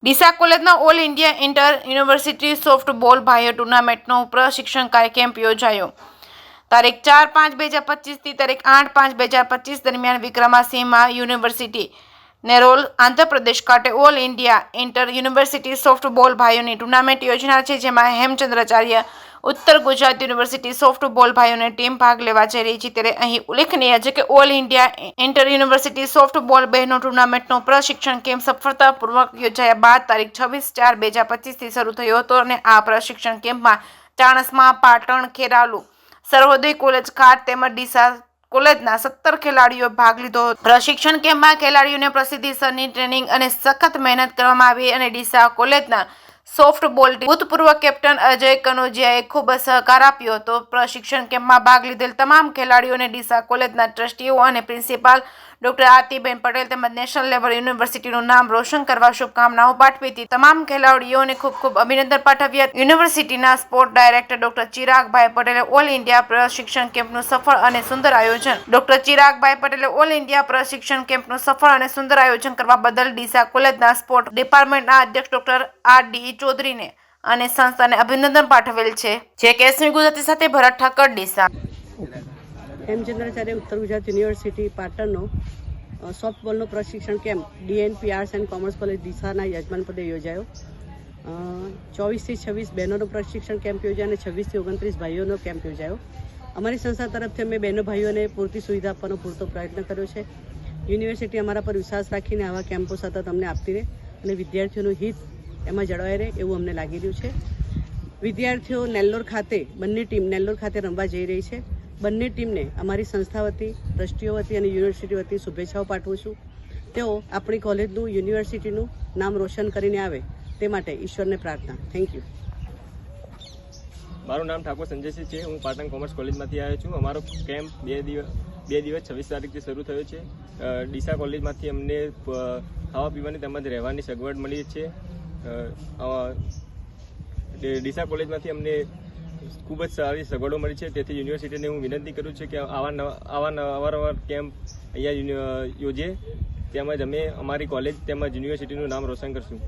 ડીસા કોલેજના all India inter university softball ભાઈઓ ટુર્નામેન્ટનો પ્રશિક્ષણ કાર્યક્રમ યોજાયો. તારીખ 4-5-2025 થી તારીખ 8-5-2025 દરમિયાન વિક્રમાસિંહમાં યુનિવર્સિટી નેરોલ આંધ્રપ્રદેશ ખાતે all India inter university softball ભાઈઓની ટુર્નામેન્ટ યોજનાર છે, જેમાં હેમચંદ્રાચાર્ય ઉત્તર ગુજરાત યુનિવર્સિટી સોફ્ટબોલ ભાઈઓની ટીમ ભાગ લેવા જઈ રહી છે. ત્યારે અહીં ઉલ્લેખનીય છે કે all India inter university softball બહેનો ટુર્નામેન્ટનો પ્રશિક્ષણ કેમ્પ સફળતાપૂર્વક યોજાયા બાદ તારીખ 26-4-2025 થી શરૂ થયો હતો અને આ પ્રશિક્ષણ કેમ્પમાં ચાણસ્મા, પાટણ, ખેરાલુ, સર્વોદય કોલેજ ખાતે તેમજ ડીસા કોલેજના 17 ખેલાડીઓ ભાગ લીધો. પ્રશિક્ષણ કેમ્પમાં ખેલાડીઓને પ્રસિદ્ધિસરની ટ્રેનિંગ અને સખત મહેનત કરવામાં આવી અને ડીસા કોલેજના સોફ્ટબોલ ભૂતપૂર્વ કેપ્ટન અજય કનોજિયાએ ખૂબ સહકાર આપ્યો હતો. પ્રશિક્ષણ કેમ્પમાં ભાગ લીધેલ તમામ ખેલાડીઓને ડીસા કોલેજના ટ્રસ્ટીઓ અને પ્રિન્સિપાલ ડોક્ટર આરતીબેન પટેલ તેમજ નેશનલ લેવલ યુનિવર્સિટીનું નામ રોશન કરવા શુભકામનાઓ પાઠવી હતી. તમામ ખેલાડીઓને ખૂબ ખૂબ અભિનંદન પાઠવ્યા. યુનિવર્સિટીના સ્પોર્ટ ડાયરેક્ટર ડોક્ટર ચિરાગભાઈ પટેલે ઓલ ઇન્ડિયા પ્રશિક્ષણ કેમ્પનું સફળ અને સુંદર આયોજન ડોક્ટર ચિરાગભાઈ પટેલે ઓલ ઇન્ડિયા પ્રશિક્ષણ કેમ્પનું સફળ અને સુંદર આયોજન કરવા બદલ ડીસા કોલેજના સ્પોર્ટ ડિપાર્ટમેન્ટના અધ્યક્ષ ડોક્ટર આર.ડી. ચૌધરીને અને સંસ્થાને અભિનંદન પાઠવેલ છે. જે કેસમી ગુજરાતી સાથે ભરત ઠાકર, ડીસા. હેમચંદ્રાચાર્ય ઉત્તર ગુજરાત યુનિવર્સિટી પાટણનો સોફ્ટબોલનો પ્રશિક્ષણ camp DNP arts and commerce college ડીસાના યજમાન પદે યોજાયો. 24 થી 26 બહેનોનો પ્રશિક્ષણ કેમ્પ યોજાયો અને 26 થી 29 ભાઈઓનો કેમ્પ યોજાયો. અમારી સંસ્થા તરફથી અમે બહેનો ભાઈઓને પૂરતી સુવિધા આપવાનો પૂરતો પ્રયત્ન કર્યો છે. યુનિવર્સિટી અમારા પર વિશ્વાસ રાખીને આવા કેમ્પો સતત અમને આપતી રહે અને વિદ્યાર્થીઓનું હિત એમાં જળવાઈ રહે એવું અમને લાગી રહ્યું છે. વિદ્યાર્થીઓ નેલ્લોર ખાતે બંને ટીમ નેલ્લોર ખાતે રમવા જઈ રહી છે. બંને ટીમને અમારી સંસ્થા વતી, ટ્રસ્ટીઓ વતી અને યુનિવર્સિટી વતી શુભેચ્છાઓ પાઠવું છું. તેઓ આપણી કોલેજનું, યુનિવર્સિટીનું નામ રોશન કરીને આવે તે માટે ઈશ્વરને પ્રાર્થના. Thank you. મારું નામ ઠાકોર સંજયસિંહ છે. હું પાટણ કોમર્સ કોલેજમાંથી આવ્યો છું. અમારો કેમ્પ બે દિવસ 26 તારીખથી શરૂ થયો છે. ડીસા કોલેજમાંથી અમને ખાવા પીવાની તેમજ રહેવાની સગવડ મળી છે. ડીસા કોલેજમાંથી અમને ખૂબ જ સારી સગવડો મળી છે. તેથી યુનિવર્સિટીને હું વિનંતી કરું છું કે અવારનવાર કેમ્પ અહીંયા યોજે, તેમજ અમે અમારી કોલેજ તેમજ યુનિવર્સિટીનું નામ રોશન કરશું.